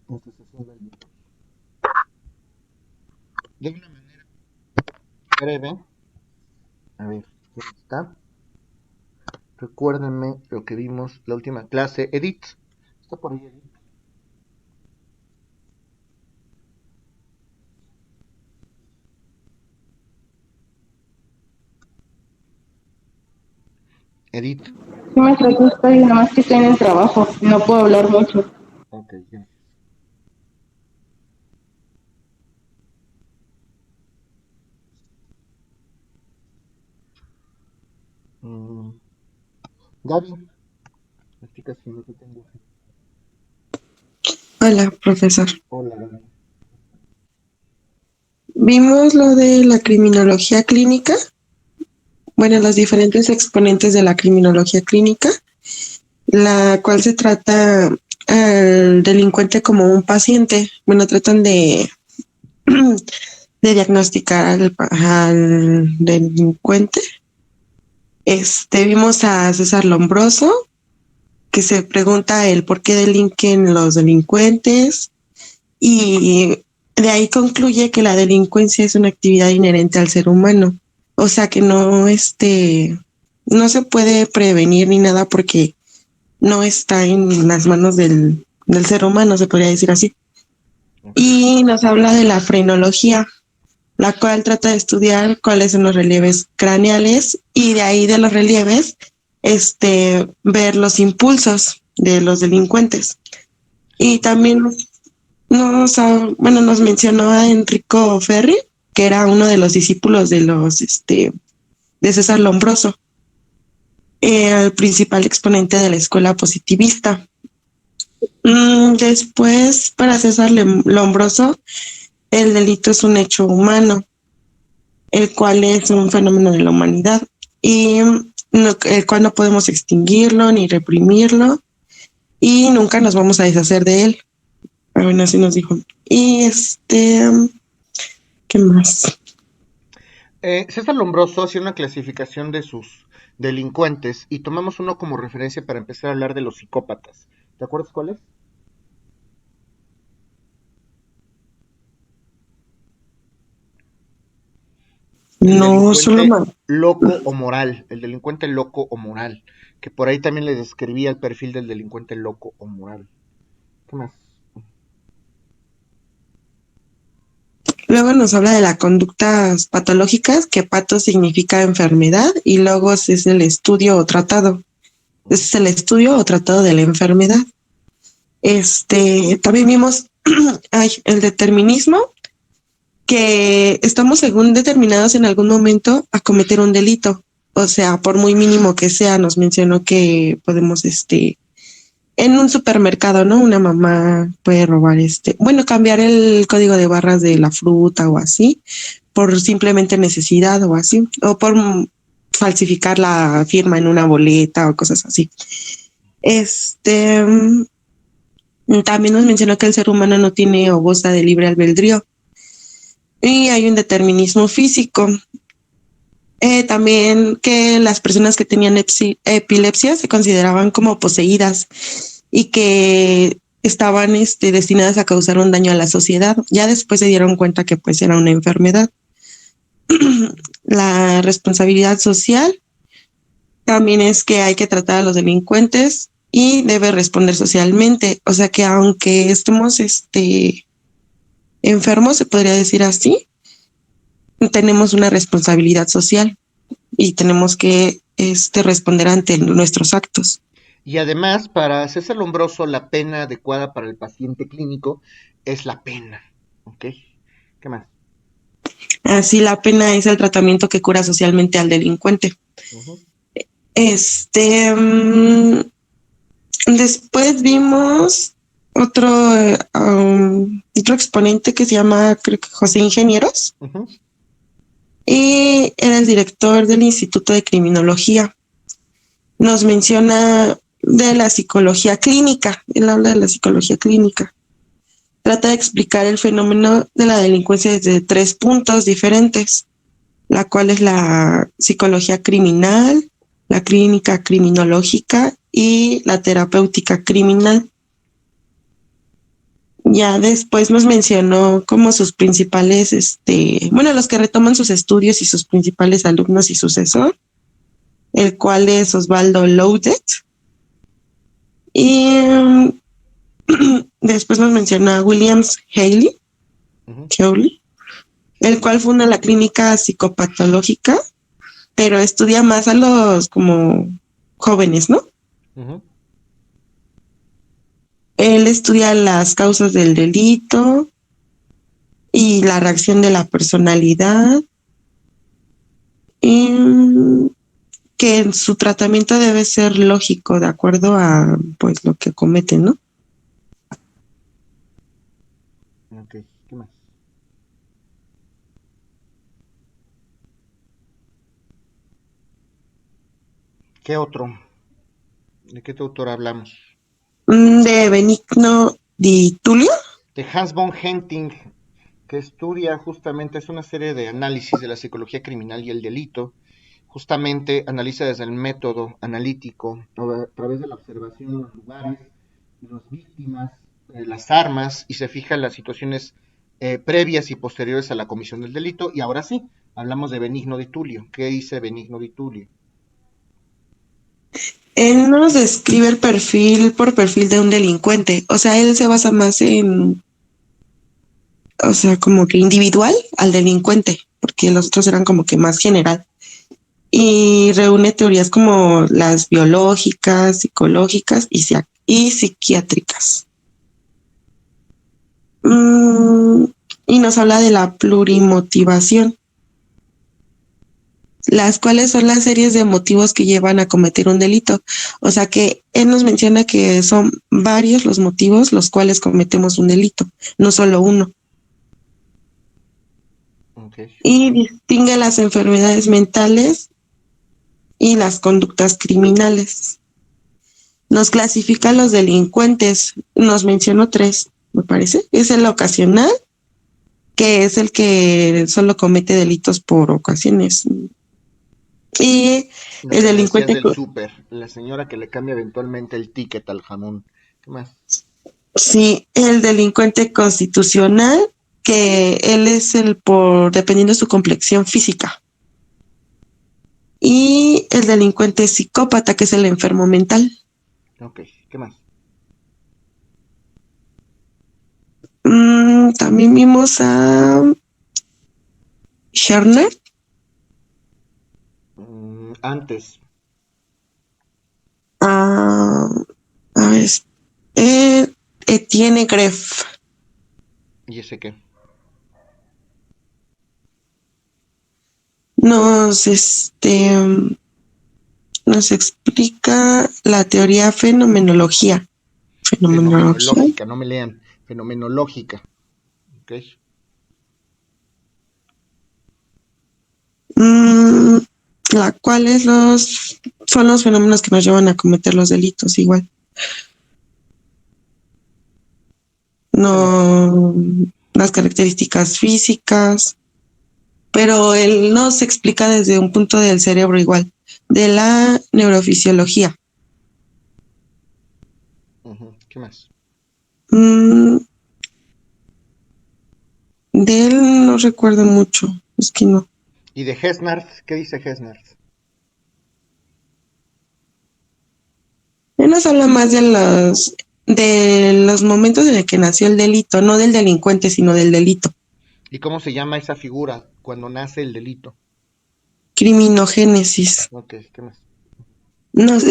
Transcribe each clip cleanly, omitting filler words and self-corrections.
esta sesión del día. De una manera breve, a ver, ¿quién está? Recuérdenme lo que vimos la última clase. Edith, ¿está por ahí Edith? Edith, Sí, maestro, aquí estoy, nada más que estoy en el trabajo, no puedo hablar mucho. ok, gracias. Mm, Gaby, las chicas que no te tengo. Hola, profesor. Hola, Gaby. Vimos lo de la criminología clínica, bueno, los diferentes exponentes de la criminología clínica, la cual se trata al delincuente como un paciente. Bueno, tratan de diagnosticar al delincuente. Vimos a César Lombroso, que se pregunta el por qué delinquen los delincuentes, y de ahí concluye que la delincuencia es una actividad inherente al ser humano. O sea que no se puede prevenir ni nada porque no está en las manos del ser humano, se podría decir así. Ok. Y nos habla de la frenología, la cual trata de estudiar cuáles son los relieves craneales y de ahí de los relieves, ver los impulsos de los delincuentes. Y también nos mencionó a Enrico Ferri, que era uno de los discípulos de César Lombroso, el principal exponente de la escuela positivista. Después, para César Lombroso, el delito es un hecho humano, el cual es un fenómeno de la humanidad y el cual no podemos extinguirlo ni reprimirlo y nunca nos vamos a deshacer de él. Bueno, así nos dijo. Y ¿qué más? César Lombroso hacía una clasificación de sus delincuentes y tomamos uno como referencia para empezar a hablar de los psicópatas. ¿Te acuerdas cuál es? El No, solo delincuente loco o moral, el delincuente loco o moral, que por ahí también le describía el perfil del delincuente loco o moral. ¿Qué más? luego nos habla de las conductas patológicas, que pato significa enfermedad y logos es el estudio o tratado. Ese es el estudio o tratado de la enfermedad. También vimos el determinismo, que estamos según determinados en algún momento a cometer un delito. O sea, por muy mínimo que sea, nos mencionó que podemos, en un supermercado, ¿no? Una mamá puede robar bueno, cambiar el código de barras de la fruta o así, por simplemente necesidad o así, o por falsificar la firma en una boleta o cosas así. Este, También nos mencionó que el ser humano no tiene o goza de libre albedrío y hay un determinismo físico. También que las personas que tenían epilepsia se consideraban como poseídas y que estaban destinadas a causar un daño a la sociedad. Ya después se dieron cuenta que pues era una enfermedad. La responsabilidad social también es que hay que tratar a los delincuentes y debe responder socialmente. O sea que aunque estemos enfermos, se podría decir así, tenemos una responsabilidad social y tenemos que responder ante nuestros actos. Y además, para César Lombroso, la pena adecuada para el paciente clínico es la pena. ¿Ok? ¿Qué más? Así la pena es el tratamiento que cura socialmente al delincuente. Ujú. Este, um, Después vimos otro exponente que se llama, creo que José Ingenieros, Ujú. y era el director del Instituto de Criminología. Nos menciona de la psicología clínica, él habla de la psicología clínica. Trata de explicar el fenómeno de la delincuencia desde tres puntos diferentes, la cual es la psicología criminal, la clínica criminológica y la terapéutica criminal. Ya después nos mencionó como sus principales, bueno, los que retoman sus estudios y sus principales alumnos y sucesor, el cual es Osvaldo Laudet. Y después nos mencionó a Williams Ujú, Hewley, el cual funda la clínica psicopatológica, pero estudia más a los como jóvenes, ¿no? ujú. Él estudia las causas del delito y la reacción de la personalidad, y que en su tratamiento debe ser lógico de acuerdo a pues lo que cometen, ¿no? Ok, ¿qué más? ¿Qué otro? ¿De qué otro autor hablamos? De Benigno di Tulio. De Hans von Henting, que estudia justamente, es una serie de análisis de la psicología criminal y el delito. Justamente analiza desde el método analítico, a través de la observación de los lugares, de las víctimas, las armas, y se fija en las situaciones previas y posteriores a la comisión del delito. Y ahora sí, hablamos de Benigno di Tulio. ¿Qué dice Benigno di Tulio? Él nos describe el perfil por perfil de un delincuente. O sea, él se basa más en, o sea, como que individual al delincuente, porque los otros eran como que más general. Y reúne teorías como las biológicas, psicológicas y psiquiátricas. Mm, y nos habla de la plurimotivación, las cuales son las series de motivos que llevan a cometer un delito. O sea que él nos menciona que son varios los motivos los cuales cometemos un delito, no solo uno. Okay. Y distingue las enfermedades mentales y las conductas criminales. Nos clasifica a los delincuentes, nos mencionó tres, me parece. Es el ocasional, que es el que solo comete delitos por ocasiones. Y Lo el que me decías delincuente, del súper, la señora que le cambia eventualmente el ticket al jamón. ¿Qué más? sí, el delincuente constitucional, que él es el por, dependiendo de su complexión física. Y el delincuente psicópata, que es el enfermo mental. Ok, ¿qué más? También vimos a Scherner, Antes, a, a ver, eh, Etienne Greff. ¿y ese qué? Nos, nos explica la teoría fenomenología, Fenomenológica, no me lean. Fenomenológica, ok. mm, la cual es son los fenómenos que nos llevan a cometer los delitos igual. ¿Qué más? No las características físicas, pero él nos explica desde un punto del cerebro igual, de la neurofisiología. ¿Qué más? Mm, de él no recuerdo mucho, es que no. ¿Y de Hesnard? ¿Qué dice Hesnard? Él nos habla más de los momentos en el que nació el delito, no del delincuente, sino del delito. ¿Y cómo se llama esa figura cuando nace el delito? Criminogénesis. Ok, ¿qué más? Nos,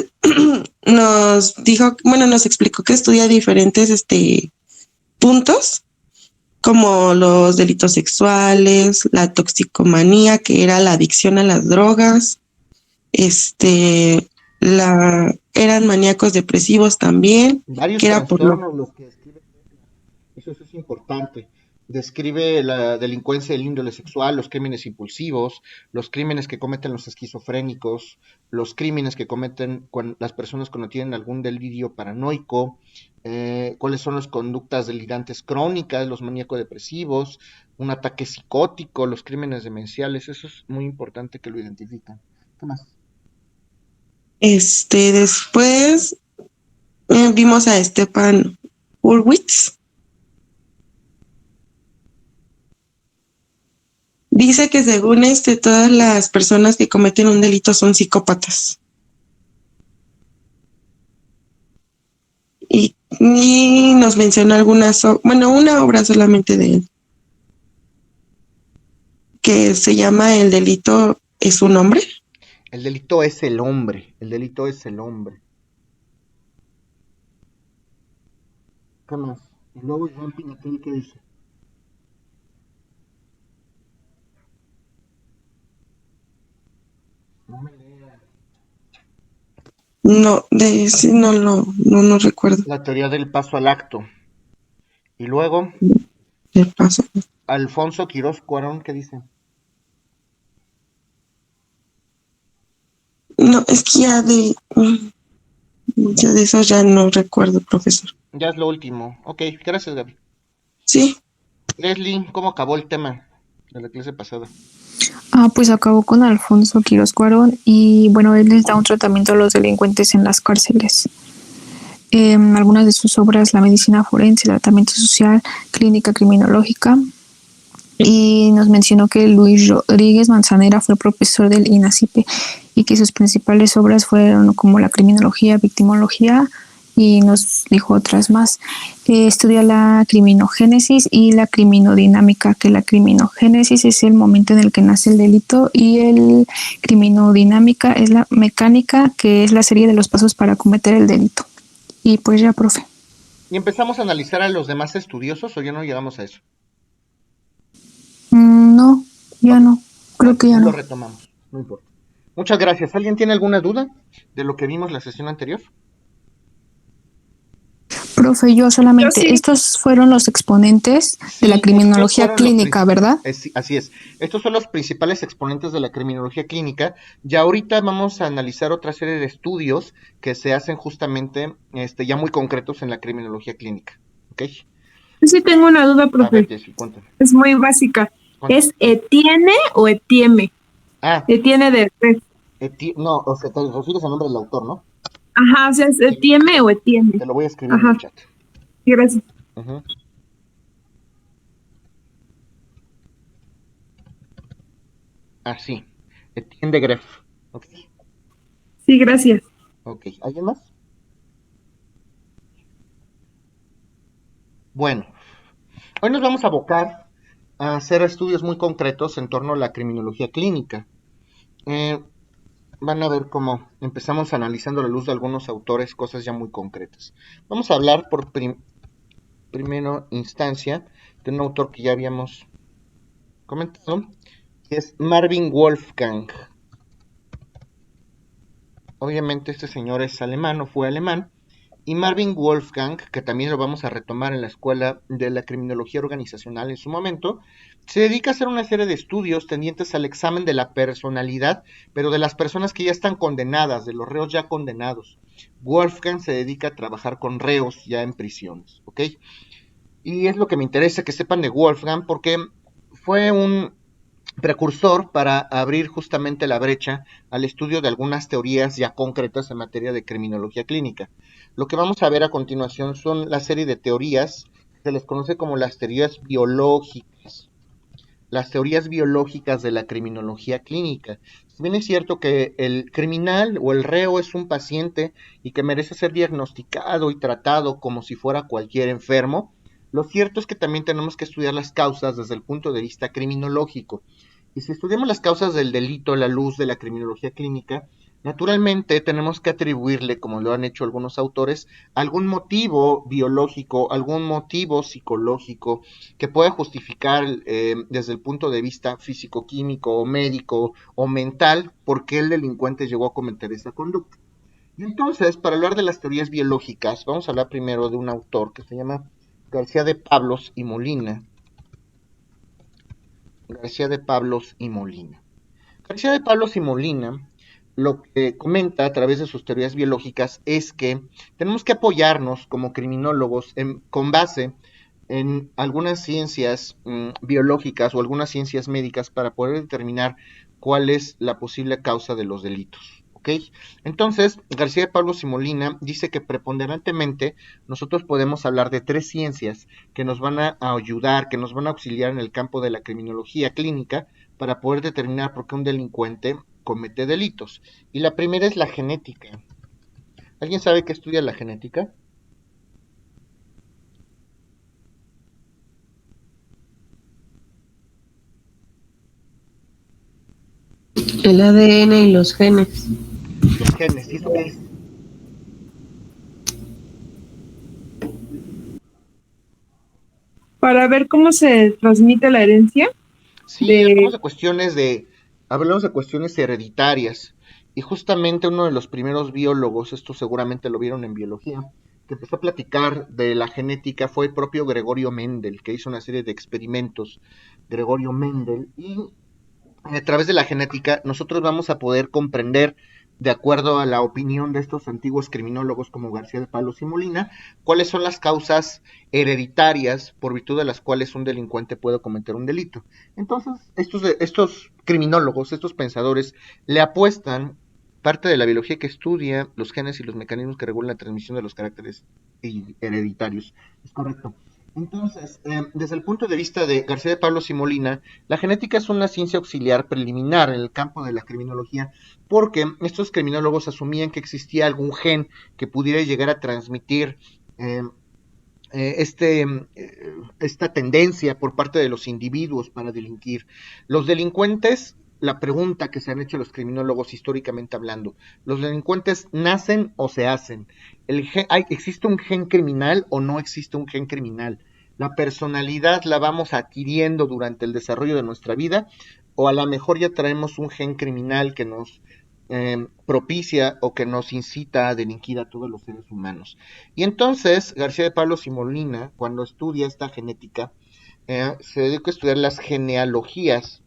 nos dijo, bueno, nos explicó que estudia diferentes puntos, como los delitos sexuales, la toxicomanía, que era la adicción a las drogas, eran maníacos depresivos también, Varios que era por lo. trastornos los que describe. Eso es importante. Describe la delincuencia del índole sexual, los crímenes impulsivos, los crímenes que cometen los esquizofrénicos, los crímenes que cometen las personas cuando tienen algún delirio paranoico, cuáles son las conductas delirantes crónicas, los maníacos depresivos, un ataque psicótico, los crímenes demenciales. Eso es muy importante que lo identifiquen. ¿Qué más? Después vimos a Stepan Hurwitz, Dice que según todas las personas que cometen un delito son psicópatas. Y nos mencionó una obra solamente de él, que se llama El delito es un hombre. El delito es el hombre, el delito es el hombre. ¿Qué más? Y luego Jean Piñatel, ¿qué dice? No me lea. No, de ese no recuerdo. La teoría del paso al acto. Y luego, ¿Qué pasa? Alfonso Quirós Cuarón, ¿qué dice? No, es que ya de eso ya no recuerdo, profesor. Ya es lo último. Ok, gracias, Gaby. Sí. Leslie, ¿cómo acabó el tema de la clase pasada? Pues acabó con Alfonso Quirós Cuarón y bueno, él les da un tratamiento a los delincuentes en las cárceles. Algunas de sus obras, La medicina forense, el tratamiento social, clínica criminológica, y nos mencionó que Luis Rodríguez Manzanera fue profesor del INACIPE y que sus principales obras fueron como la criminología, victimología, y nos dijo otras más. Estudia la criminogénesis y la criminodinámica, que la criminogénesis es el momento en el que nace el delito y el criminodinámica es la mecánica, que es la serie de los pasos para cometer el delito. Y pues ya, profe. ¿Y empezamos a analizar a los demás estudiosos o ya no llegamos a eso? No, ya no. Creo que ya Lo no. retomamos, no importa. Muchas gracias. ¿Alguien tiene alguna duda de lo que vimos la sesión anterior? Profe, yo solamente, Yo sí. estos fueron los exponentes de la criminología clínica, ¿verdad? Así es. Estos son los principales exponentes de la criminología clínica. Ya ahorita vamos a analizar otra serie de estudios que se hacen justamente ya muy concretos en la criminología clínica. ¿Ok? Yo sí tengo una duda, A ver, profe. Jessy, cuéntame. Es muy básica. Cuéntame. ¿Es Etienne o Etienne? Ah, Etienne de res. no, o sea, te refieres al nombre del autor, ¿no? Ajá, o sea, ¿es Etienne o Etienne? Te lo voy a escribir en Ajá, el chat. sí, gracias. Ujú. Ah, sí. Etienne de Greff. Ok. Sí, gracias. Ok. ¿Alguien más? Bueno, hoy nos vamos a abocar a hacer estudios muy concretos en torno a la criminología clínica. Van a ver cómo empezamos analizando a la luz de algunos autores cosas ya muy concretas. Vamos a hablar por primera instancia de un autor que ya habíamos comentado, que es Marvin Wolfgang. Obviamente este señor es alemán o fue alemán. Y Marvin Wolfgang, que también lo vamos a retomar en la Escuela de la Criminología Organizacional en su momento, se dedica a hacer una serie de estudios tendientes al examen de la personalidad, pero de las personas que ya están condenadas, de los reos ya condenados. Wolfgang se dedica a trabajar con reos ya en prisiones, ¿ok? Y es lo que me interesa que sepan de Wolfgang, porque fue un precursor para abrir justamente la brecha al estudio de algunas teorías ya concretas en materia de criminología clínica. Lo que vamos a ver a continuación son la serie de teorías que se les conoce como las teorías biológicas. Las teorías biológicas de la criminología clínica. Si bien es cierto que el criminal o el reo es un paciente y que merece ser diagnosticado y tratado como si fuera cualquier enfermo, lo cierto es que también tenemos que estudiar las causas desde el punto de vista criminológico. Y si estudiamos las causas del delito a la luz de la criminología clínica, naturalmente tenemos que atribuirle, como lo han hecho algunos autores, algún motivo biológico, algún motivo psicológico que pueda justificar desde el punto de vista físico-químico o médico o mental por qué el delincuente llegó a cometer esa conducta. Y entonces, para hablar de las teorías biológicas, vamos a hablar primero de un autor que se llama García de Pablos y Molina. García de Pablos y Molina. García de Pablos y Molina lo que comenta a través de sus teorías biológicas es que tenemos que apoyarnos como criminólogos con base en algunas ciencias biológicas o algunas ciencias médicas para poder determinar cuál es la posible causa de los delitos. ¿Ok? Entonces, García de Pablos y Molina dice que preponderantemente nosotros podemos hablar de tres ciencias que nos van a ayudar, que nos van a auxiliar en el campo de la criminología clínica para poder determinar por qué un delincuente comete delitos. Y la primera es la genética. ¿Alguien sabe qué estudia la genética? El ADN y los genes. Los genes, ¿y eso qué es? Para ver cómo se transmite la herencia Sí, de... hablamos de cuestiones hereditarias. Y justamente uno de los primeros biólogos, esto seguramente lo vieron en biología, que empezó a platicar de la genética fue el propio Gregorio Mendel, que hizo una serie de experimentos, Gregorio Mendel, y a través de la genética nosotros vamos a poder comprender, de acuerdo a la opinión de estos antiguos criminólogos como García de Palos y Molina, cuáles son las causas hereditarias por virtud de las cuales un delincuente puede cometer un delito. Entonces, estos criminólogos, estos pensadores, le apuestan parte de la biología que estudia los genes y los mecanismos que regulan la transmisión de los caracteres hereditarios. Es correcto. Entonces, desde el punto de vista de García de Pablos y Molina, la genética es una ciencia auxiliar preliminar en el campo de la criminología, porque estos criminólogos asumían que existía algún gen que pudiera llegar a transmitir eh, esta tendencia por parte de los individuos para delinquir. Los delincuentes, la pregunta que se han hecho los criminólogos históricamente hablando, ¿los delincuentes nacen o se hacen? ¿Existe un gen criminal o no existe un gen criminal? ¿La personalidad la vamos adquiriendo durante el desarrollo de nuestra vida o a lo mejor ya traemos un gen criminal que nos propicia o que nos incita a delinquir a todos los seres humanos? Y entonces García de Pablos y Molina, cuando estudia esta genética, se dedica a estudiar las genealogías.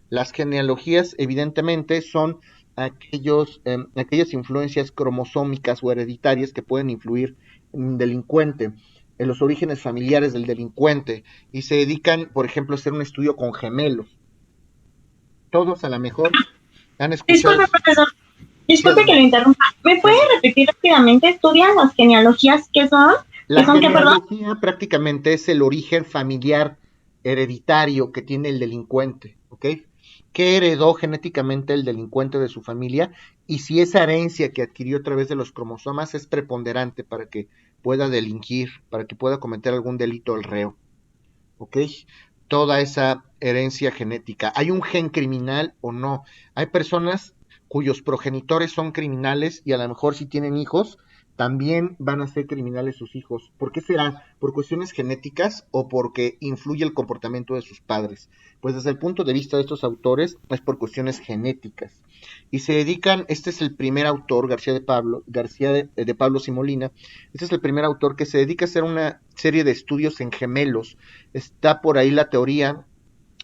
Las genealogías evidentemente son aquellas influencias cromosómicas o hereditarias que pueden influir en un delincuente, en los orígenes familiares del delincuente, y se dedican, por ejemplo, a hacer un estudio con gemelos. Todos a lo mejor han escuchado. Disculpe, profesor. Sí, Disculpe que lo interrumpa. ¿Me sí, puede repetir rápidamente? ¿Estudian las genealogías? ¿Qué son? ¿Qué la son qué, perdón? genealogía prácticamente es el origen familiar hereditario que tiene el delincuente, ¿ok? ¿Qué heredó genéticamente el delincuente de su familia? Y si esa herencia que adquirió a través de los cromosomas es preponderante para que pueda delinquir, para que pueda cometer algún delito el reo, ¿ok? Toda esa herencia genética. ¿Hay un gen criminal o no? Hay personas cuyos progenitores son criminales y a lo mejor si tienen hijos, también van a ser criminales sus hijos. ¿Por qué será? ¿Por cuestiones genéticas o porque influye el comportamiento de sus padres? Pues desde el punto de vista de estos autores es por cuestiones genéticas. Y se dedican, este es el primer autor, García de Pablos y Molina, este es el primer autor que se dedica a hacer una serie de estudios en gemelos. Está por ahí la teoría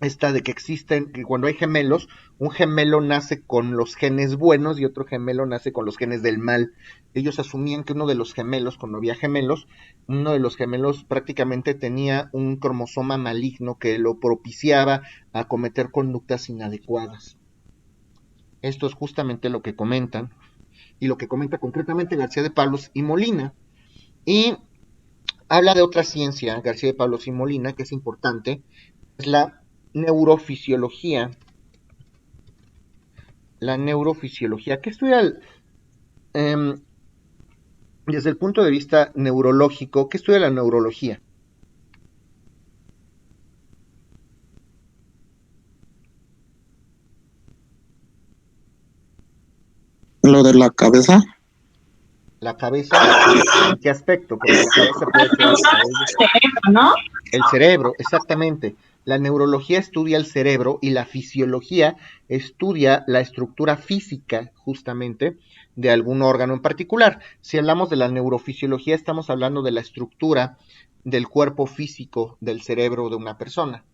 esta de que existen, que cuando hay gemelos, un gemelo nace con los genes buenos y otro gemelo nace con los genes del mal. Ellos asumían que uno de los gemelos, cuando había gemelos, uno de los gemelos prácticamente tenía un cromosoma maligno que lo propiciaba a cometer conductas inadecuadas. Esto es justamente lo que comentan y lo que comenta concretamente García de Pablos y Molina. Y habla de otra ciencia, García de Pablos y Molina, que es importante, es la neurofisiología. La neurofisiología, ¿qué estudia eh, desde el punto de vista neurológico? ¿Qué estudia la neurología? Lo de la cabeza. La cabeza, ¿en qué aspecto? Porque la cabeza puede ser el cabello. Cerebro, ¿no? El cerebro, exactamente. La neurología estudia el cerebro y la fisiología estudia la estructura física, justamente, de algún órgano en particular. Si hablamos de la neurofisiología, estamos hablando de la estructura del cuerpo físico del cerebro de una persona.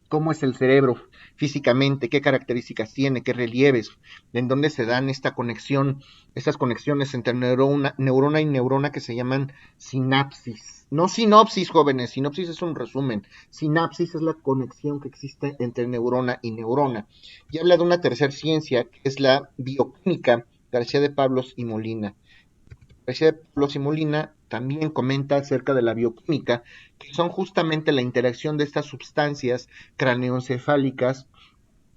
¿Cómo es el cerebro físicamente? ¿Qué características tiene? ¿Qué relieves? ¿En dónde se dan esta conexión, estas conexiones entre neurona y neurona que se llaman sinapsis? No sinopsis, jóvenes, sinopsis es un resumen. Sinapsis es la conexión que existe entre neurona y neurona. Y habla de una tercera ciencia, que es la bioquímica, García de Pablos y Molina. García de Pablos y Molina también comenta acerca de la bioquímica, que son justamente la interacción de estas sustancias craneoencefálicas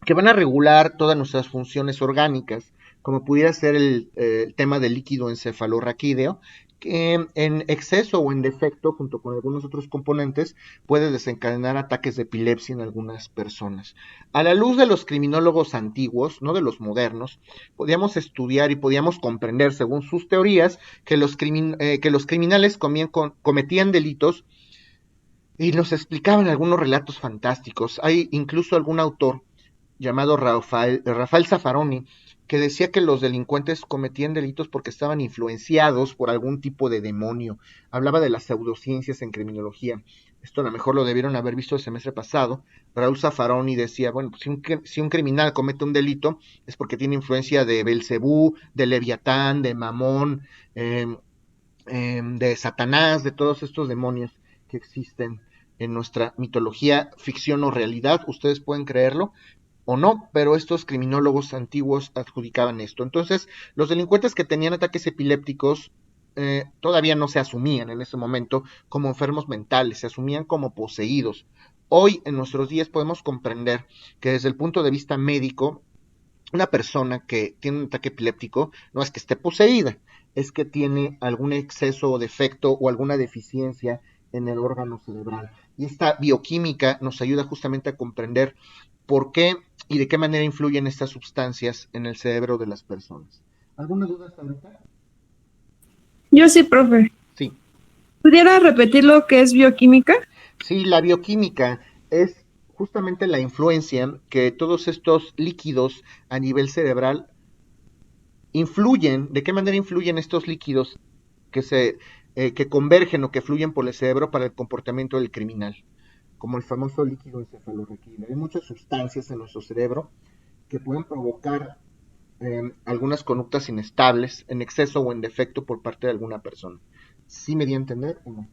que van a regular todas nuestras funciones orgánicas, como pudiera ser el tema del líquido encefalorraquídeo, que en exceso o en defecto, junto con algunos otros componentes, puede desencadenar ataques de epilepsia en algunas personas. A la luz de los criminólogos antiguos, no de los modernos, podíamos estudiar y podíamos comprender, según sus teorías, que los criminales cometían delitos y nos explicaban algunos relatos fantásticos. Hay incluso algún autor llamado Rafael Zaffaroni, que decía que los delincuentes cometían delitos porque estaban influenciados por algún tipo de demonio. Hablaba de las pseudociencias en criminología. Esto a lo mejor lo debieron haber visto el semestre pasado. Raúl Zaffaroni decía, bueno, pues si un criminal comete un delito es porque tiene influencia de Belcebú, de Leviatán, de Mamón, de Satanás, de todos estos demonios que existen en nuestra mitología, ficción o realidad. Ustedes pueden creerlo o no, pero estos criminólogos antiguos adjudicaban esto. Entonces, los delincuentes que tenían ataques epilépticos todavía no se asumían en ese momento como enfermos mentales, se asumían como poseídos. Hoy, en nuestros días, podemos comprender que desde el punto de vista médico, una persona que tiene un ataque epiléptico no es que esté poseída, es que tiene algún exceso o defecto o alguna deficiencia en el órgano cerebral. Y esta bioquímica nos ayuda justamente a comprender por qué y de qué manera influyen estas sustancias en el cerebro de las personas. ¿Alguna duda hasta ahorita? Yo sí, profe. Sí. ¿Pudiera repetir lo que es bioquímica? Sí, la bioquímica es justamente la influencia que todos estos líquidos a nivel cerebral influyen. ¿De qué manera influyen estos líquidos que convergen o que fluyen por el cerebro para el comportamiento del criminal? Como el famoso líquido encefalorraquídeo. Hay muchas sustancias en nuestro cerebro que pueden provocar algunas conductas inestables en exceso o en defecto por parte de alguna persona. ¿Sí me di a entender o no?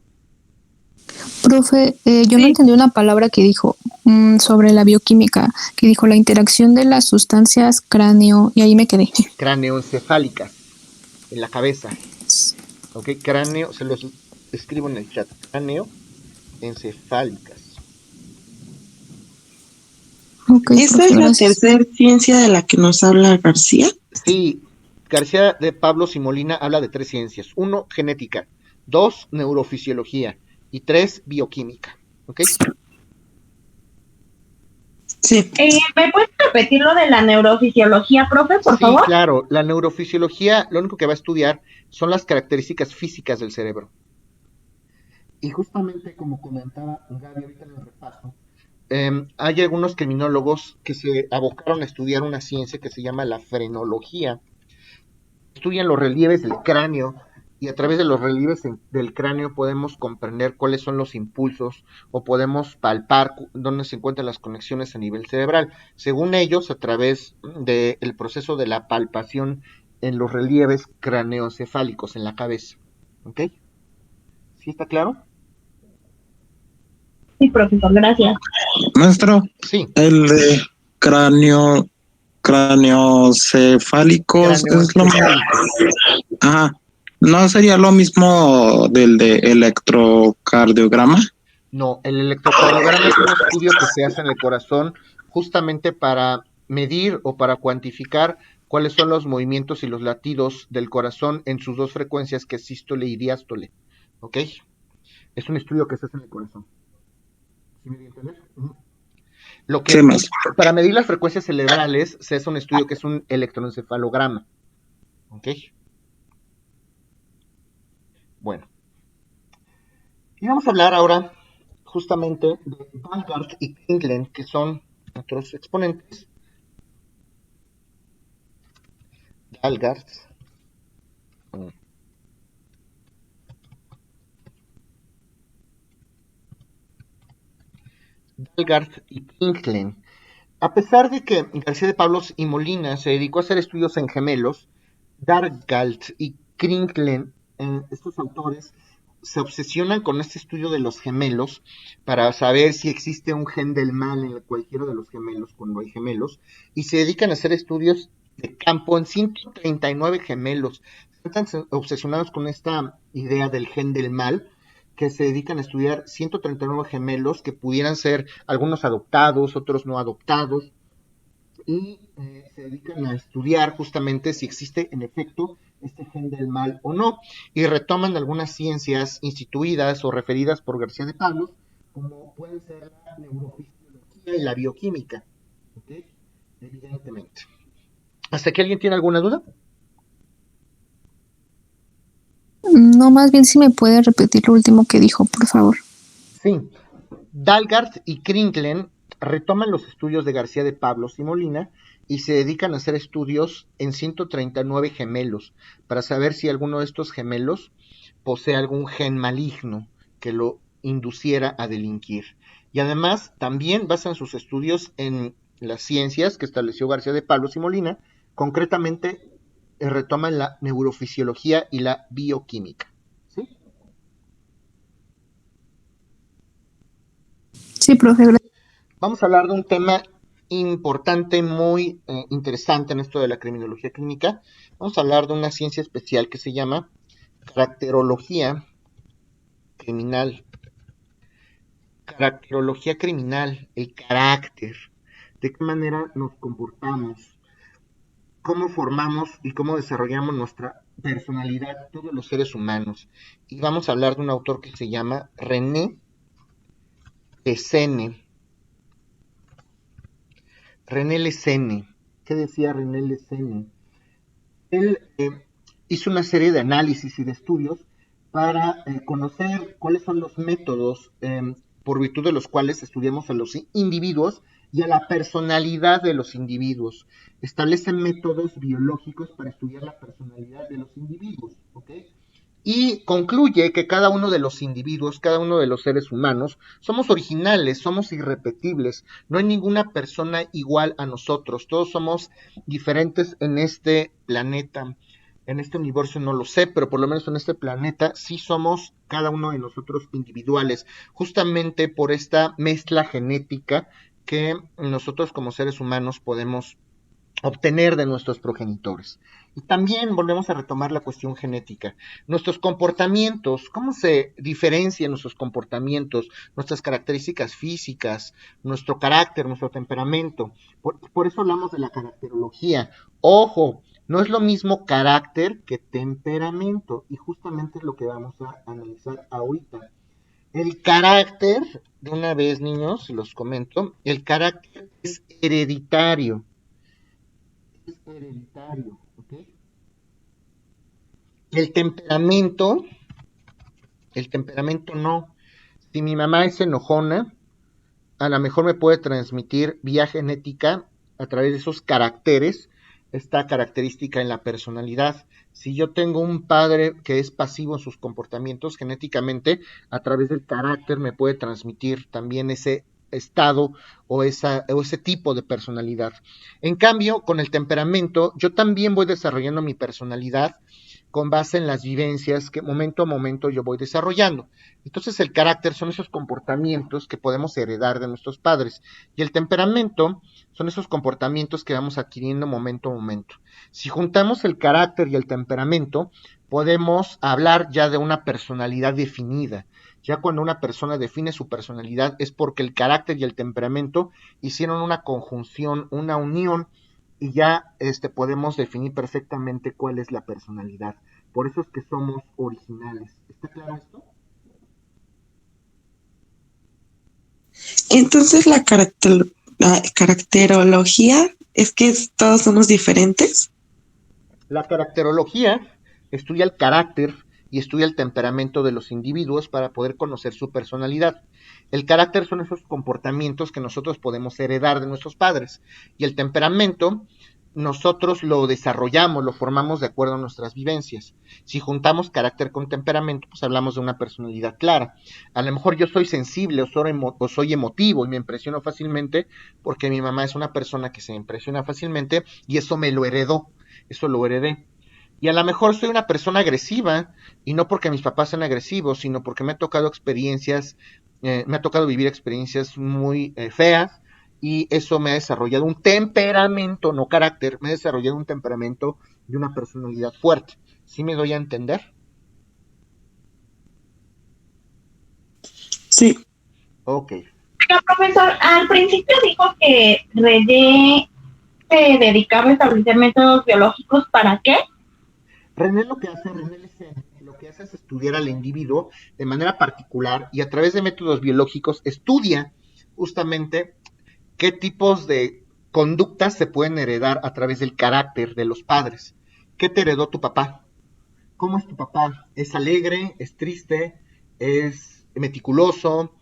Profe, yo no entendí una palabra que dijo sobre la bioquímica, que dijo la interacción de las sustancias cráneo, y ahí me quedé. Craneoencefálicas, en la cabeza. Ok, cráneo, se los escribo en el chat. Craneoencefálicas. Okay, ¿Esa profe, es la gracias. tercera ciencia de la que nos habla García? Sí, García de Pablos y Molina habla de 3 ciencias. 1, genética. 2, neurofisiología. Y 3, bioquímica. ¿Ok? Sí. ¿Me puedes repetir lo de la neurofisiología, profe, por Sí, favor? claro. La neurofisiología lo único que va a estudiar son las características físicas del cerebro. Y justamente como comentaba Gaby ahorita en el repaso, hay algunos criminólogos que se abocaron a estudiar una ciencia que se llama la frenología. Estudian los relieves del cráneo y a través de los relieves del cráneo podemos comprender cuáles son los impulsos o podemos palpar dónde se encuentran las conexiones a nivel cerebral. Según ellos, a través del proceso de la palpación en los relieves craneoencefálicos en la cabeza. ¿Ok? ¿Sí está claro? Sí, profesor, gracias. Maestro, Sí. el de craneocefálicos es lo mismo. Craneoencefálicos. Ajá. ¿No sería lo mismo del de electrocardiograma? No, el electrocardiograma es un estudio que se hace en el corazón justamente para medir o para cuantificar cuáles son los movimientos y los latidos del corazón en sus dos frecuencias, que es sístole y diástole. ¿Ok? Es un estudio que se hace en el corazón. ¿Sí me di a entender? Lo que, Sí, maestro. para medir las frecuencias cerebrales se hace un estudio que es un electroencefalograma. ¿Ok? Bueno. Y vamos a hablar ahora justamente de Dalgaard y Kinglen, que son otros exponentes. Dalgaard y Kinglen. A pesar de que García de Pablos y Molina se dedicó a hacer estudios en gemelos, Dalgaard y Kinglen, estos autores, se obsesionan con este estudio de los gemelos para saber si existe un gen del mal en cualquiera de los gemelos cuando hay gemelos, y se dedican a hacer estudios de campo en 139 gemelos. Están tan obsesionados con esta idea del gen del mal que se dedican a estudiar 139 gemelos que pudieran ser algunos adoptados, otros no adoptados, y se dedican a estudiar justamente si existe en efecto este gen del mal o no, y retoman algunas ciencias instituidas o referidas por García de Pablos, como pueden ser la neurofisiología y la bioquímica, ¿ok? Evidentemente. ¿Hasta aquí alguien tiene alguna duda? No, más bien si me puede repetir lo último que dijo, por favor. Sí. Dalgard y Kringlen retoman los estudios de García de Pablos y Molina y se dedican a hacer estudios en 139 gemelos para saber si alguno de estos gemelos posee algún gen maligno que lo induciera a delinquir. Y además también basan sus estudios en las ciencias que estableció García de Pablos y Molina, concretamente retoman la neurofisiología y la bioquímica. ¿Sí? Sí, profe, gracias. Vamos a hablar de un tema importante, muy interesante en esto de la criminología clínica. Vamos a hablar de una ciencia especial que se llama caracterología criminal. Caracterología criminal, el carácter, de qué manera nos comportamos, cómo formamos y cómo desarrollamos nuestra personalidad todos los seres humanos. Y vamos a hablar de un autor que se llama René Lessene. René Lessene. ¿Qué decía René Lessene? Él hizo una serie de análisis y de estudios para conocer cuáles son los métodos por virtud de los cuales estudiamos a los individuos y a la personalidad de los individuos. Establece métodos biológicos para estudiar la personalidad de los individuos, ¿ok? Y concluye que cada uno de los individuos, cada uno de los seres humanos, somos originales, somos irrepetibles, no hay ninguna persona igual a nosotros, todos somos diferentes en este planeta, en este universo no lo sé, pero por lo menos en este planeta sí somos cada uno de nosotros individuales, justamente por esta mezcla genética que nosotros como seres humanos podemos obtener de nuestros progenitores. Y también volvemos a retomar la cuestión genética. Nuestros comportamientos, ¿cómo se diferencian nuestros comportamientos, nuestras características físicas, nuestro carácter, nuestro temperamento? Por eso hablamos de la caracterología. Ojo, no es lo mismo carácter que temperamento, y justamente es lo que vamos a analizar ahorita. El carácter, de una vez niños, los comento, el carácter es hereditario. Es hereditario, ¿ok? El temperamento no. Si mi mamá es enojona, a lo mejor me puede transmitir vía genética a través de esos caracteres esta característica en la personalidad. Si yo tengo un padre que es pasivo en sus comportamientos, genéticamente a través del carácter me puede transmitir también ese estado o ese tipo de personalidad. En cambio, con el temperamento, yo también voy desarrollando mi personalidad con base en las vivencias que momento a momento yo voy desarrollando. Entonces el carácter son esos comportamientos que podemos heredar de nuestros padres y el temperamento son esos comportamientos que vamos adquiriendo momento a momento. Si juntamos el carácter y el temperamento, podemos hablar ya de una personalidad definida. Ya cuando una persona define su personalidad es porque el carácter y el temperamento hicieron una conjunción, una unión, y ya podemos definir perfectamente cuál es la personalidad. Por eso es que somos originales. ¿Está claro esto? Entonces la caracterología es que todos somos diferentes. La caracterología estudia el carácter y estudia el temperamento de los individuos para poder conocer su personalidad. El carácter son esos comportamientos que nosotros podemos heredar de nuestros padres y el temperamento nosotros lo desarrollamos, lo formamos de acuerdo a nuestras vivencias. Si juntamos carácter con temperamento, pues hablamos de una personalidad clara. A lo mejor yo soy sensible o soy emotivo y me impresiono fácilmente porque mi mamá es una persona que se impresiona fácilmente y eso me lo heredó, eso lo heredé. Y a lo mejor soy una persona agresiva, y no porque mis papás sean agresivos, sino porque me ha tocado vivir experiencias muy feas, y eso me ha desarrollado un temperamento, no carácter, me ha desarrollado un temperamento y una personalidad fuerte. ¿Sí me doy a entender? Sí, Ok. Pero, profesor, al principio dijo que René se dedicaba a establecer métodos biológicos. ¿Para qué? René lo que hace es estudiar al individuo de manera particular y a través de métodos biológicos estudia justamente qué tipos de conductas se pueden heredar a través del carácter de los padres. ¿Qué te heredó tu papá? ¿Cómo es tu papá? ¿Es alegre? ¿Es triste? ¿Es meticuloso?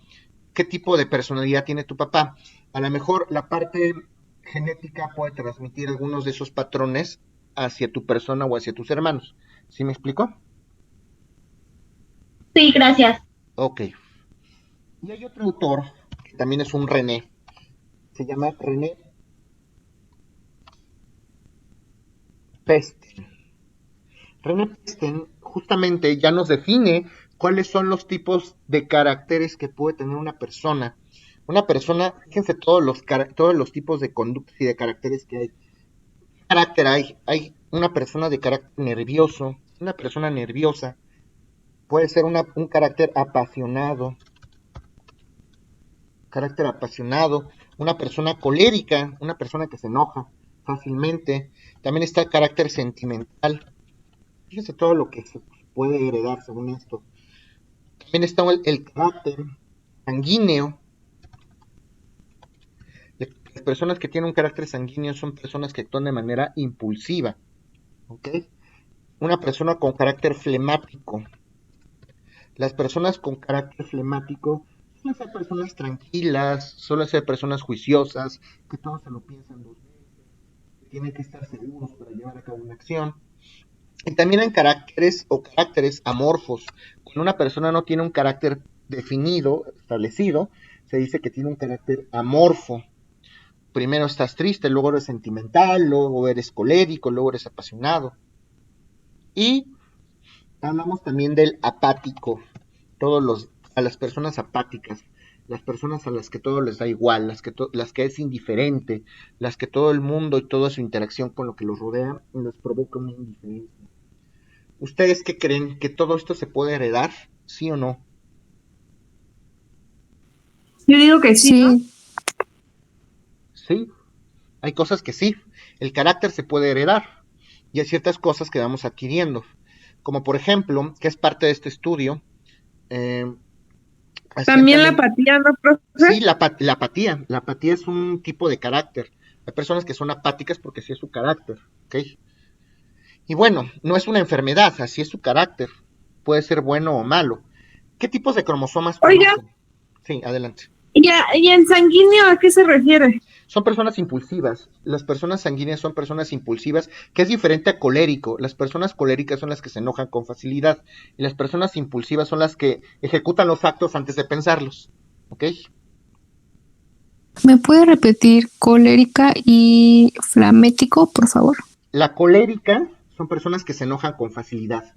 ¿Qué tipo de personalidad tiene tu papá? A lo mejor la parte genética puede transmitir algunos de esos patrones hacia tu persona o hacia tus hermanos. ¿Sí me explico? Sí, gracias. Ok. Y hay otro autor que también es un René. Se llama René Pesten. René Pesten justamente ya nos define cuáles son los tipos de caracteres que puede tener una persona. Una persona, fíjense todos los tipos de conductas y de caracteres que hay. ¿Qué carácter hay? Hay una persona de carácter nervioso. Una persona nerviosa puede ser un carácter apasionado, una persona colérica, una persona que se enoja fácilmente. También está el carácter sentimental. Fíjense todo lo que se puede heredar según esto. También está el carácter sanguíneo. Las personas que tienen un carácter sanguíneo son personas que actúan de manera impulsiva. ¿Ok? Una persona con carácter flemático. Las personas con carácter flemático suelen ser personas tranquilas, suelen ser personas juiciosas, que todo se lo piensan dos veces, que tienen que estar seguros para llevar a cabo una acción. Y también hay caracteres amorfos. Cuando una persona no tiene un carácter definido, establecido, se dice que tiene un carácter amorfo. Primero estás triste, luego eres sentimental, luego eres colérico, luego eres apasionado. Y hablamos también del apático, a las personas apáticas, las personas a las que todo les da igual, las que es indiferente, las que todo el mundo y toda su interacción con lo que los rodea les provoca una indiferencia. ¿Ustedes qué creen? ¿Que todo esto se puede heredar? ¿Sí o no? Yo digo que sí, ¿no? Sí, Sí, hay cosas que sí. El carácter se puede heredar y hay ciertas cosas que vamos adquiriendo. Como por ejemplo, que es parte de este estudio, eh, También la recientemente. apatía, ¿no, Sí, profe? la apatía. La apatía es un tipo de carácter. Hay personas que son apáticas porque así es su carácter, ¿ok? Y bueno, no es una enfermedad, así es su carácter. Puede ser bueno o malo. ¿Qué tipos de cromosomas Oiga, conocen? Sí, adelante. ¿y en sanguíneo a qué se refiere? Son personas impulsivas. Las personas sanguíneas son personas impulsivas, que es diferente a colérico. Las personas coléricas son las que se enojan con facilidad. Y las personas impulsivas son las que ejecutan los actos antes de pensarlos, ¿ok? ¿me puede repetir colérica y flamético, por favor? La colérica son personas que se enojan con facilidad.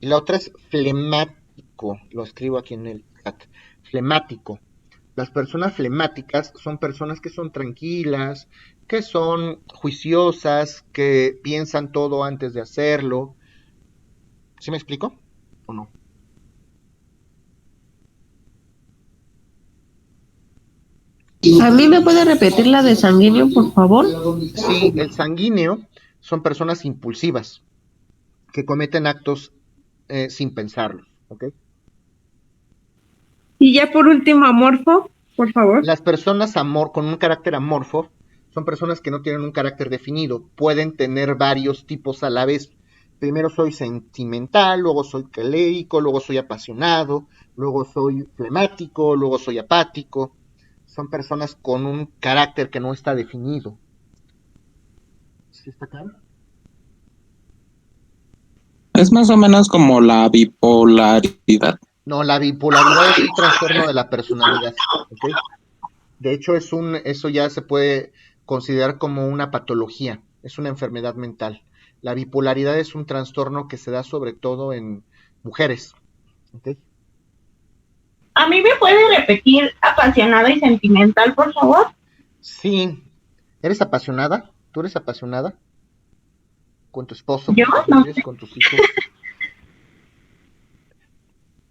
Y la otra es flemático. Lo escribo aquí en el chat. Flemático. Las personas flemáticas son personas que son tranquilas, que son juiciosas, que piensan todo antes de hacerlo. ¿Sí me explico? ¿O no? ¿A mí me puede repetir la de sanguíneo, por favor? Sí, el sanguíneo son personas impulsivas, que cometen actos sin pensarlos, ¿ok? Y ya por último, amorfo, por favor. Las personas con un carácter amorfo son personas que no tienen un carácter definido, pueden tener varios tipos a la vez. Primero soy sentimental, luego soy colérico, luego soy apasionado, luego soy flemático, luego soy apático. Son personas con un carácter que no está definido. ¿Sí está claro? es más o menos como la bipolaridad. No, la bipolaridad es un trastorno de la personalidad, ¿ok? De hecho, eso ya se puede considerar como una patología, es una enfermedad mental. La bipolaridad es un trastorno que se da sobre todo en mujeres. ¿Ok? ¿A mí me puede repetir apasionado y sentimental, por favor? Sí. ¿Eres apasionada? ¿Tú eres apasionada? ¿Con tu esposo, Yo con tus no niños, sé. con tus hijos?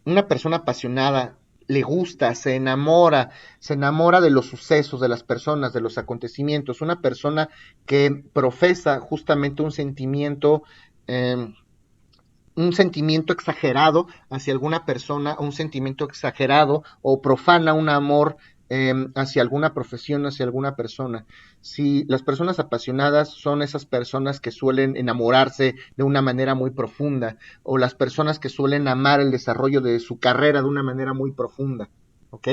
Una persona apasionada se enamora de los sucesos, de las personas, de los acontecimientos. Una persona que profesa justamente eh, un sentimiento exagerado hacia alguna persona, un sentimiento exagerado o profana un amor hacia alguna profesión, hacia alguna persona. Si las personas apasionadas son esas personas que suelen enamorarse de una manera muy profunda, o las personas que suelen amar el desarrollo de su carrera de una manera muy profunda, ¿ok?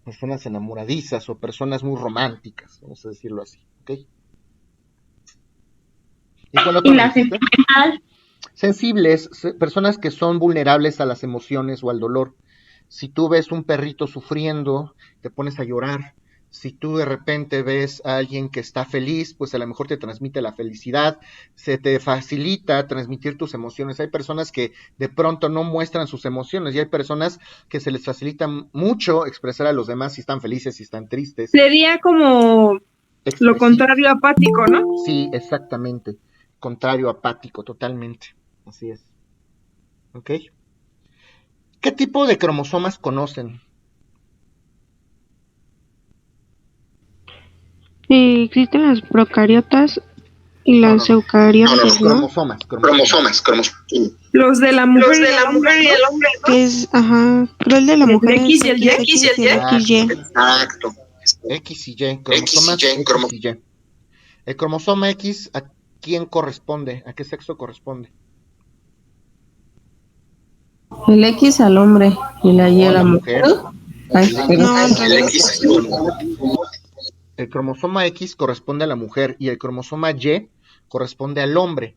Personas enamoradizas o personas muy románticas, vamos a decirlo así, ¿ok? ¿Y cuál Y otro me la dijiste? sentimental, Sensibles, personas que son vulnerables a las emociones o al dolor. Si tú ves un perrito sufriendo, te pones a llorar. Si tú de repente ves a alguien que está feliz, pues a lo mejor te transmite la felicidad, se te facilita transmitir tus emociones. Hay personas que de pronto no muestran sus emociones y hay personas que se les facilita mucho expresar a los demás si están felices, si están tristes, Sería como lo expresivos. contrario apático, ¿no? Sí, exactamente. Contrario, apático, totalmente. Así es. ¿Ok? ¿Qué tipo de cromosomas conocen? Existen las procariotas y No, las no, no. eucariotas, ¿no? Cromosomas. Los de la mujer y del hombre, ¿no? Que es, ajá, creo el de la El mujer es X y el Y. XX y el XY. Exacto. X y Y, cromosomas X y Y. El cromosoma X, ¿a quién corresponde? ¿A qué sexo corresponde? El X al hombre y la Y No, a a la la mujer. mujer. Ay, No, al El revés. X a la mujer. El cromosoma X corresponde a la mujer y el cromosoma Y corresponde al hombre.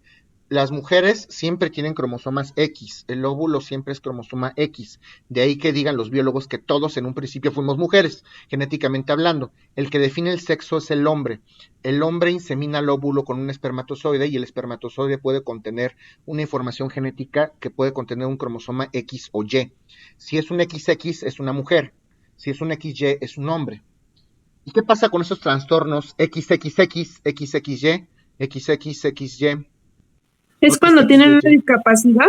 Las mujeres siempre tienen cromosomas X, el óvulo siempre es cromosoma X. De ahí que digan los biólogos que todos en un principio fuimos mujeres, genéticamente hablando. El que define el sexo es el hombre. El hombre insemina el óvulo con un espermatozoide y el espermatozoide puede contener una información genética que puede contener un cromosoma X o Y. Si es un XX es una mujer, si es un XY es un hombre. ¿Y qué pasa con esos trastornos XXX, XXY, XXXY o Es cuando tienen una XXYY? discapacidad.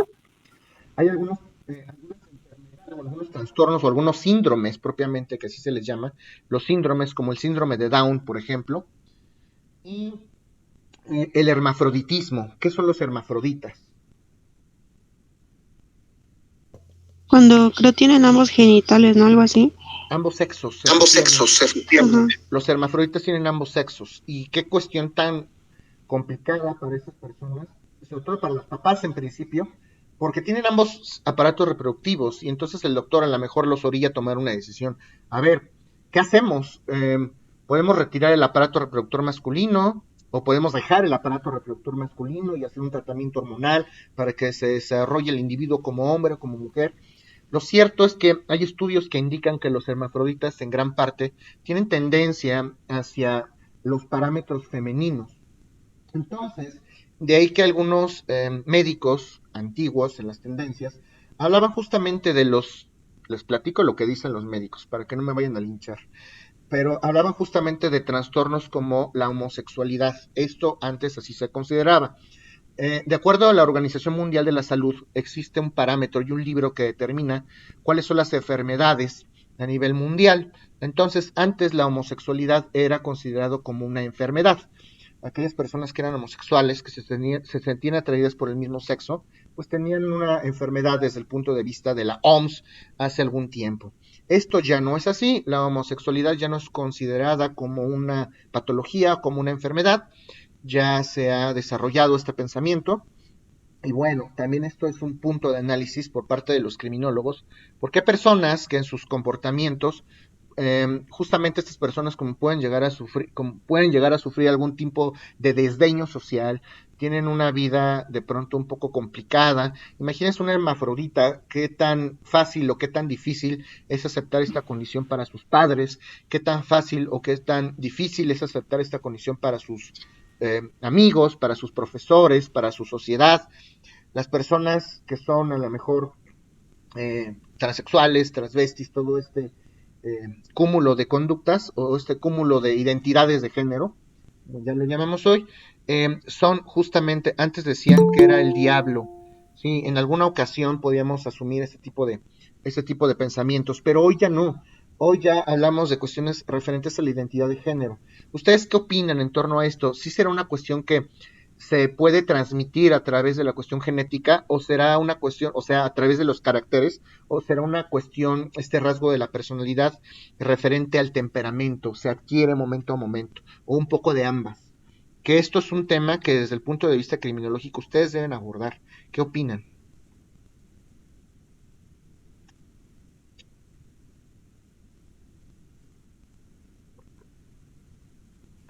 Hay algunas enfermedades o algunos trastornos o algunos síndromes propiamente, que así se les llama, los síndromes como el síndrome de Down, por ejemplo, y el hermafroditismo. ¿Qué son los hermafroditas? Cuando creo tienen ambos genitales, ¿no? Algo así. Ambos sexos, Ambos efectivamente. sexos, efectivamente. Ajá. Los hermafroditas tienen ambos sexos. Y qué cuestión tan complicada para esas personas, sobre todo para los papás en principio, porque tienen ambos aparatos reproductivos y entonces el doctor a lo mejor los orilla a tomar una decisión. A ver, ¿qué hacemos? ¿Podemos retirar el aparato reproductor masculino o podemos dejar el aparato reproductor masculino y hacer un tratamiento hormonal para que se desarrolle el individuo como hombre o como mujer? Lo cierto es que hay estudios que indican que los hermafroditas en gran parte tienen tendencia hacia los parámetros femeninos. Entonces, de ahí que algunos médicos antiguos en las tendencias hablaban justamente les platico lo que dicen los médicos para que no me vayan a linchar, pero hablaban justamente de trastornos como la homosexualidad. Esto antes así se consideraba. De acuerdo a la Organización Mundial de la Salud, existe un parámetro y un libro que determina cuáles son las enfermedades a nivel mundial. Entonces, antes la homosexualidad era considerado como una enfermedad. Aquellas personas que eran homosexuales, que se sentían atraídas por el mismo sexo, pues tenían una enfermedad desde el punto de vista de la OMS hace algún tiempo. Esto ya no es así, la homosexualidad ya no es considerada como una patología, como una enfermedad, ya se ha desarrollado este pensamiento. Y bueno, también esto es un punto de análisis por parte de los criminólogos, porque hay personas que en sus comportamientos, justamente estas personas como pueden llegar a sufrir algún tipo de desdeño social, tienen una vida de pronto un poco complicada. Imagínense una hermafrodita, qué tan fácil o qué tan difícil es aceptar esta condición para sus padres, qué tan fácil o qué tan difícil es aceptar esta condición para sus amigos, para sus profesores, para su sociedad. Las personas que son a lo mejor transexuales, transvestis, todo este cúmulo de conductas o este cúmulo de identidades de género, ya lo llamamos hoy, son justamente, antes decían que era el diablo, ¿sí? En alguna ocasión podíamos asumir ese tipo de pensamientos, pero hoy ya no. Hoy ya hablamos de cuestiones referentes a la identidad de género. ¿Ustedes qué opinan en torno a esto? ¿Sí será una cuestión que se puede transmitir a través de la cuestión genética o será una cuestión, o sea, a través de los caracteres, o será una cuestión, este rasgo de la personalidad referente al temperamento, se adquiere momento a momento, o un poco de ambas? Que esto es un tema que desde el punto de vista criminológico ustedes deben abordar. ¿Qué opinan?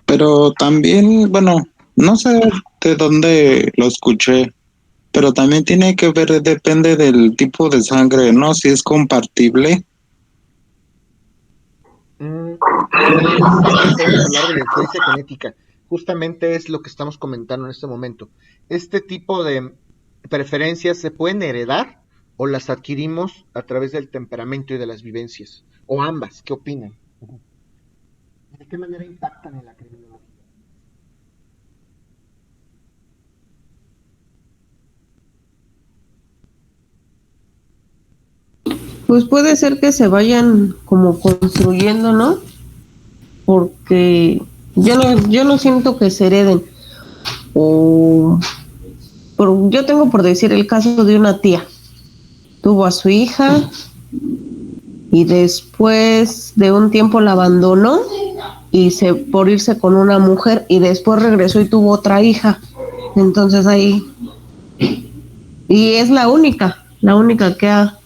Pero también, bueno, no sé de dónde lo escuché, pero también tiene que ver, depende del tipo de sangre, ¿no? Si es compartible. No de la sangre, podemos hablar de la influencia genética. Justamente es lo que estamos comentando en este momento. Este tipo de preferencias se pueden heredar o las adquirimos a través del temperamento y de las vivencias, o ambas. ¿Qué opinan? ¿De qué manera impactan en la criminología? Pues puede ser que se vayan como construyendo, ¿no? Porque yo no siento que se hereden. O yo tengo por decir el caso de una tía. Tuvo a su hija y después de un tiempo la abandonó por irse con una mujer y después regresó y tuvo otra hija. Entonces ahí, y es la única que ha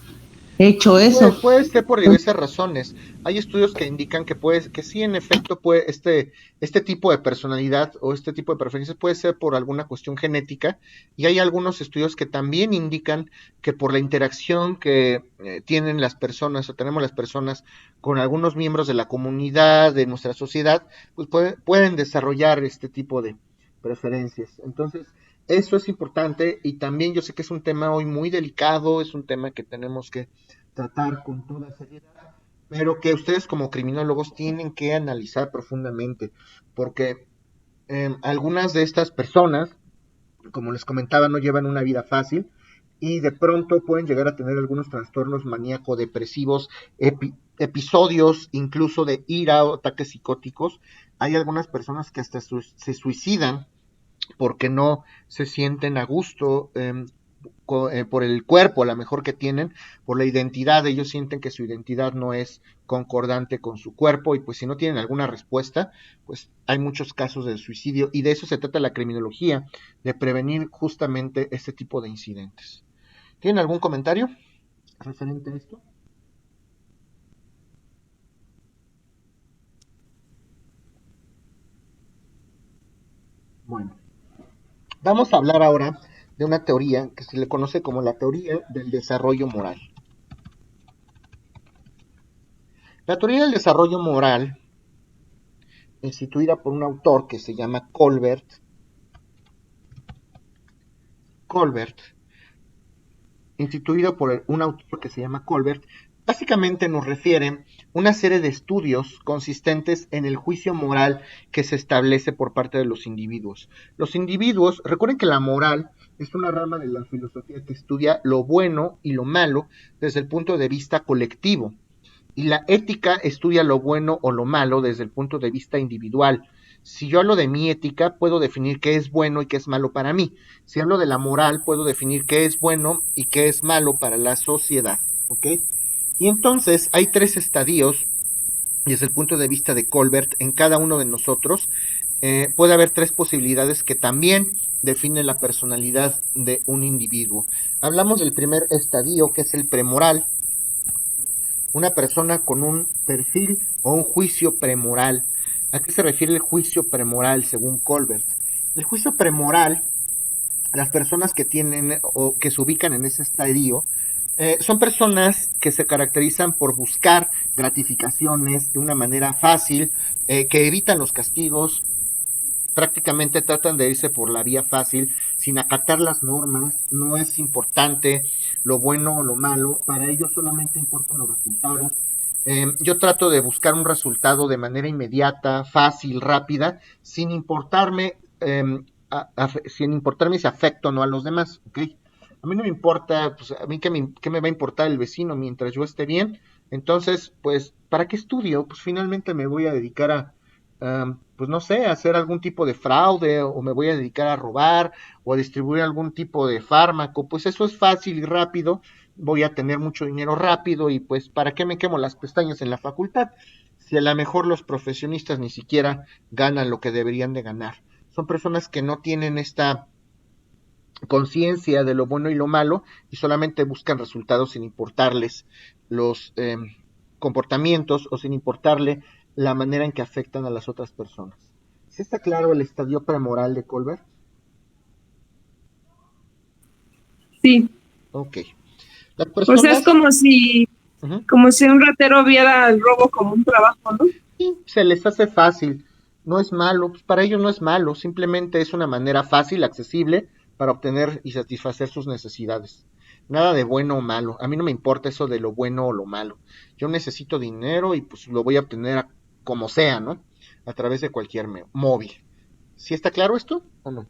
hecho eso. Puede ser por diversas razones. Hay estudios que indican que sí, en efecto, este tipo de personalidad o este tipo de preferencias puede ser por alguna cuestión genética, y hay algunos estudios que también indican que por la interacción que tienen las personas o tenemos las personas con algunos miembros de la comunidad, de nuestra sociedad, pues pueden desarrollar este tipo de preferencias. Entonces, eso es importante, y también yo sé que es un tema hoy muy delicado, es un tema que tenemos que tratar con toda seriedad, pero que ustedes como criminólogos tienen que analizar profundamente, porque algunas de estas personas, como les comentaba, no llevan una vida fácil y de pronto pueden llegar a tener algunos trastornos maníaco-depresivos, episodios incluso de ira o ataques psicóticos. Hay algunas personas que hasta se suicidan porque no se sienten a gusto por el cuerpo, a lo mejor que tienen, por la identidad. Ellos sienten que su identidad no es concordante con su cuerpo, y pues si no tienen alguna respuesta, pues hay muchos casos de suicidio, y de eso se trata la criminología, de prevenir justamente este tipo de incidentes. ¿Tienen algún comentario referente a esto? Bueno, vamos a hablar ahora de una teoría que se le conoce como la teoría del desarrollo moral. La teoría del desarrollo moral, instituida por un autor que se llama Colbert, instituido por un autor que se llama Colbert, básicamente nos refiere una serie de estudios consistentes en el juicio moral que se establece por parte de los individuos. Los individuos, recuerden que la moral es una rama de la filosofía que estudia lo bueno y lo malo desde el punto de vista colectivo, y la ética estudia lo bueno o lo malo desde el punto de vista individual. Si yo hablo de mi ética, puedo definir qué es bueno y qué es malo para mí. Si hablo de la moral, puedo definir qué es bueno y qué es malo para la sociedad, ¿ok? Y entonces hay tres estadios desde el punto de vista de Colbert en cada uno de nosotros. Puede haber tres posibilidades que también definen la personalidad de un individuo. Hablamos del primer estadio, que es el premoral, una persona con un perfil o un juicio premoral. ¿A qué se refiere el juicio premoral según Colbert? El juicio premoral, las personas que tienen o que se ubican en ese estadio, son personas que se caracterizan por buscar gratificaciones de una manera fácil, que evitan los castigos, prácticamente tratan de irse por la vía fácil, sin acatar las normas. No es importante lo bueno o lo malo, para ellos solamente importan los resultados. Yo trato de buscar un resultado de manera inmediata, fácil, rápida, sin importarme, sin importarme si afecto o no a los demás, ¿ok? A mí no me importa, pues a mí qué me va a importar el vecino mientras yo esté bien. Entonces, pues, ¿para qué estudio? Pues finalmente me voy a dedicar pues no sé, a hacer algún tipo de fraude o me voy a dedicar a robar o a distribuir algún tipo de fármaco. Pues eso es fácil y rápido, voy a tener mucho dinero rápido y pues ¿para qué me quemo las pestañas en la facultad? Si a lo mejor los profesionistas ni siquiera ganan lo que deberían de ganar. Son personas que no tienen esta conciencia de lo bueno y lo malo y solamente buscan resultados sin importarles los comportamientos o sin importarle la manera en que afectan a las otras personas. ¿Sí está claro el estadio premoral de Colbert? Sí. Ok. Las O sea, es personas... como si un ratero viera el robo como un trabajo, ¿no? Sí, se les hace fácil, no es malo, pues para ellos no es malo, simplemente es una manera fácil, accesible para obtener y satisfacer sus necesidades. Nada de bueno o malo, a mí no me importa eso de lo bueno o lo malo. Yo necesito dinero y pues lo voy a obtener como sea, ¿no? A través de cualquier móvil. ¿Sí está claro esto o no?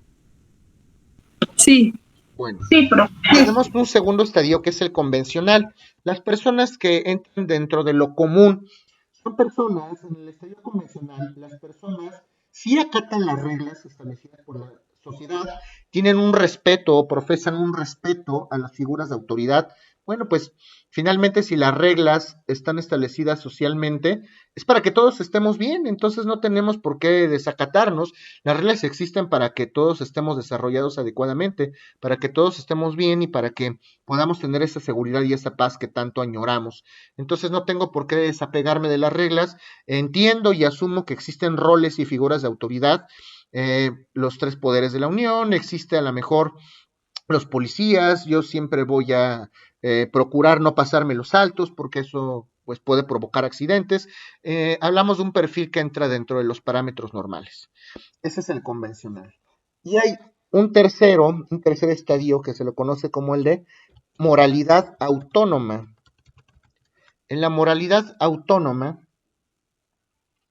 Sí. Bueno, Sí, pero tenemos un segundo estadio que es el convencional. Las personas que entran dentro de lo común son personas, en el estadio convencional, las personas sí acatan las reglas establecidas por la sociedad, tienen un respeto o profesan un respeto a las figuras de autoridad. Bueno, pues finalmente si las reglas están establecidas socialmente, es para que todos estemos bien, entonces no tenemos por qué desacatarnos. Las reglas existen para que todos estemos desarrollados adecuadamente, para que todos estemos bien y para que podamos tener esa seguridad y esa paz que tanto añoramos. Entonces no tengo por qué desapegarme de las reglas, entiendo y asumo que existen roles y figuras de autoridad, los tres poderes de la Unión, existe a lo mejor los policías, yo siempre voy a procurar no pasarme los altos porque eso pues puede provocar accidentes. Hablamos de un perfil que entra dentro de los parámetros normales. Ese es el convencional. Y hay un tercer estadio que se lo conoce como el de moralidad autónoma. En la moralidad autónoma,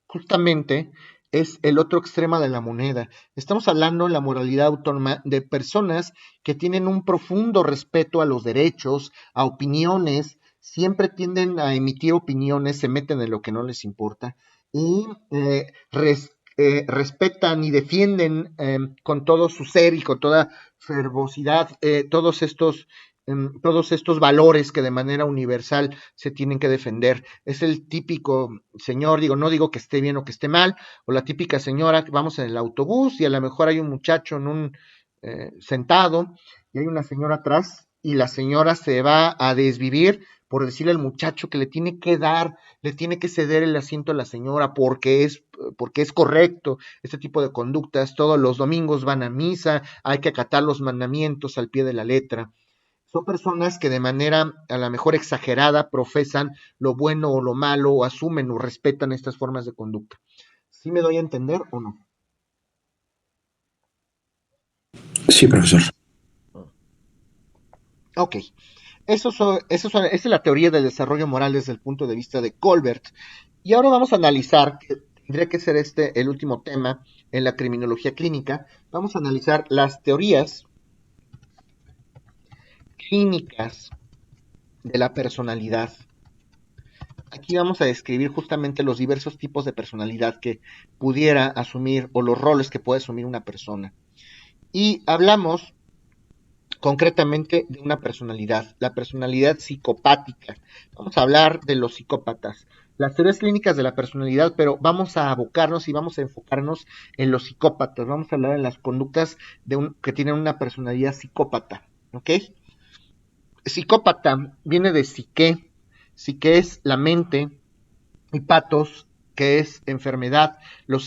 justamente, es el otro extremo de la moneda. Estamos hablando en la moralidad autónoma de personas que tienen un profundo respeto a los derechos, a opiniones, siempre tienden a emitir opiniones, se meten en lo que no les importa y respetan y defienden con todo su ser y con toda fervosidad todos estos valores que de manera universal se tienen que defender. Es el típico señor, no digo que esté bien o que esté mal, o la típica señora que vamos en el autobús y a lo mejor hay un muchacho en un sentado y hay una señora atrás y la señora se va a desvivir por decirle al muchacho que le tiene que dar, le tiene que ceder el asiento a la señora porque es correcto. Este tipo de conductas, todos los domingos van a misa, hay que acatar los mandamientos al pie de la letra. Son personas que de manera a lo mejor exagerada profesan lo bueno o lo malo o asumen o respetan estas formas de conducta. ¿Sí me doy a entender o no? Sí, profesor. Ok. Esa es la teoría del desarrollo moral desde el punto de vista de Colbert. Y ahora vamos a analizar, que tendría que ser el último tema en la criminología clínica, vamos a analizar las teorías clínicas de la personalidad. Aquí vamos a describir justamente los diversos tipos de personalidad que pudiera asumir o los roles que puede asumir una persona. Y hablamos concretamente de una personalidad, la personalidad psicopática. Vamos a hablar de los psicópatas, las teorías clínicas de la personalidad, pero vamos a abocarnos y vamos a enfocarnos en los psicópatas. Vamos a hablar de las conductas que tienen una personalidad psicópata, ¿ok? Psicópata viene de psique, psique es la mente, y patos, que es enfermedad. La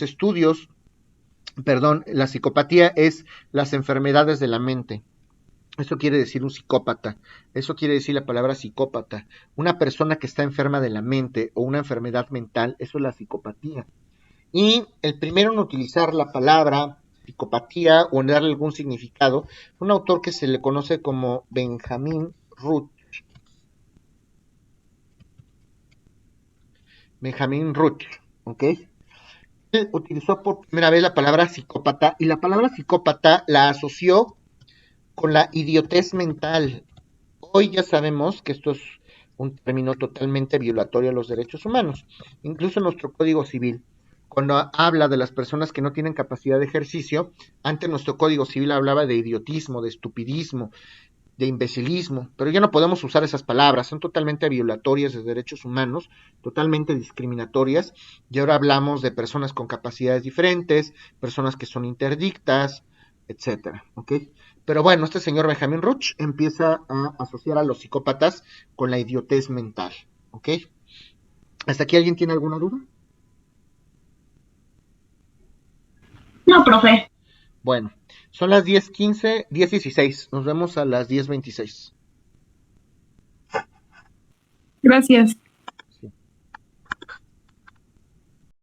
psicopatía es las enfermedades de la mente. Eso quiere decir un psicópata, eso quiere decir la palabra psicópata. Una persona que está enferma de la mente o una enfermedad mental, eso es la psicopatía. Y el primero en utilizar la palabra psicopatía o en darle algún significado, un autor que se le conoce como Benjamin Ruth. Benjamin Rush, ¿ok? Él utilizó por primera vez la palabra psicópata y la palabra psicópata la asoció con la idiotez mental. Hoy ya sabemos que esto es un término totalmente violatorio a los derechos humanos, incluso en nuestro Código Civil. Cuando habla de las personas que no tienen capacidad de ejercicio, antes nuestro Código Civil hablaba de idiotismo, de estupidismo, de imbecilismo, pero ya no podemos usar esas palabras, son totalmente violatorias de derechos humanos, totalmente discriminatorias, y ahora hablamos de personas con capacidades diferentes, personas que son interdictas, etcétera, ¿ok? Pero bueno, este señor Benjamin Rush empieza a asociar a los psicópatas con la idiotez mental, ¿ok? ¿Hasta aquí alguien tiene alguna duda? No, profe. Bueno, son las 10:15, 10:16. Nos vemos a las 10:26. Gracias.